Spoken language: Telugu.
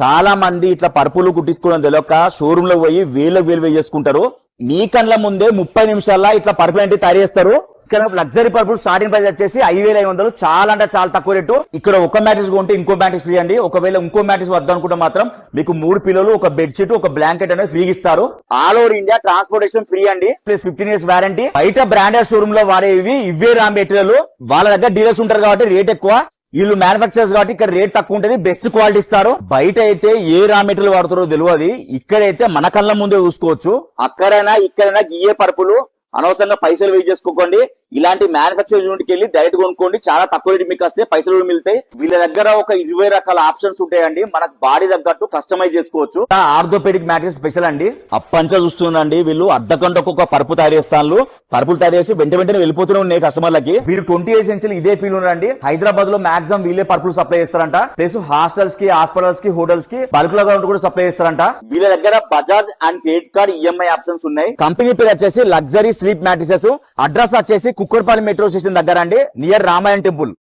చాలా మంది ఇట్లా పరుపులు కుట్టించుకోవడం తెలియక షోరూమ్ లో పోయి వేలు చేసుకుంటారు. మీ కండ్ల ముందే 30 నిమిషాల్లో ఇట్లా పరుపులు అంటే తయారు చేస్తారు. ఇక్కడ లగ్జరీ పరుపులు స్టార్టింగ్ ప్రైస్ వచ్చేసి 5500, చాలా అంటే చాలా తక్కువ రేటు. ఇక్కడ ఒక మ్యాట్రిక్స్ కొంటే ఇంకో మ్యాట్రిక్స్ ఫ్రీ అండి. ఒకవేళ ఇంకో మ్యాట్రిక్స్ వద్దనుకుంటే మాత్రం మీకు 3 పిల్లలు, ఒక బెడ్ షీట్, ఒక బ్లాంకెట్ అనేది ఫ్రీ ఇస్తారు. All over India transportation free అండి, ప్లస్ 15 years వారంటీ. బయట బ్రాండెడ్ షోరూమ్ లో వాడేవి ఇవే రా మెటీరియల్. వాళ్ళ దగ్గర డీలర్స్ ఉంటారు కాబట్టి రేట్ ఎక్కువ, వీళ్ళు మ్యానుఫాక్చరర్స్ కాబట్టి ఇక్కడ రేట్ తక్కువ ఉంటది, బెస్ట్ క్వాలిటీ ఇస్తారు. బయట అయితే ఏ రా మెటీరియల్ వాడుతారో తెలియదు, ఇక్కడైతే మన కళ్ళ ముందే చూసుకోవచ్చు. అక్కడైనా ఇక్కడైనా గియ్యే పరుపులు అనవసరంగా పైసలు వేస్ట్ చేసుకోకండి. ఇలాంటి మ్యానుఫాక్చరింగ్ యూనిట్ వెళ్ళి డైరెక్ట్ కొనుక్కోండి, చాలా తక్కువ రేటు మీకు వస్తే పైసలు కూడా మిగులుతాయి. వీళ్ళ దగ్గర ఒక 20 రకాల ఆప్షన్స్ ఉంటాయండి, మనకు బాడీ తగ్గట్టు కస్టమైజ్ చేసుకోవచ్చు. ఆర్థోపెడిక్ మ్యాట్రిక్స్ స్పెషల్ అండి, అప్పంచా చూస్తుందండి. వీళ్ళు అర్ధ గంటకు ఒక పరుపు తయారు చేస్తాను, పరుపులు తయారు చేసి వెంటనే వెళ్ళిపోతూనే ఉన్నాయి కస్టమర్లకి. వీళ్ళు 20 years నుంచి ఇదే ఫీల్ ఉన్నారండి. హైదరాబాద్ లో మాక్సిమం వీళ్ళే పరుపులు సప్లై చేస్తారంట, ప్లస్ హాస్టల్స్ కి, హాస్పిటల్స్ కి, హోటల్స్ కి బల్క్ లో కూడా సప్లై చేస్తారంట. వీళ్ళ దగ్గర Bajaj and credit card EMI options ఉన్నాయి. కంపెనీ పేరు వచ్చేసి లగ్జరీ స్లీప్ మ్యాట్రిసెస్. అడ్రస్ వచ్చేసి కుక్కర్పల్లి మెట్రో స్టేషన్ దగ్గర అండి, నియర్ రామాయణ టెంపుల్.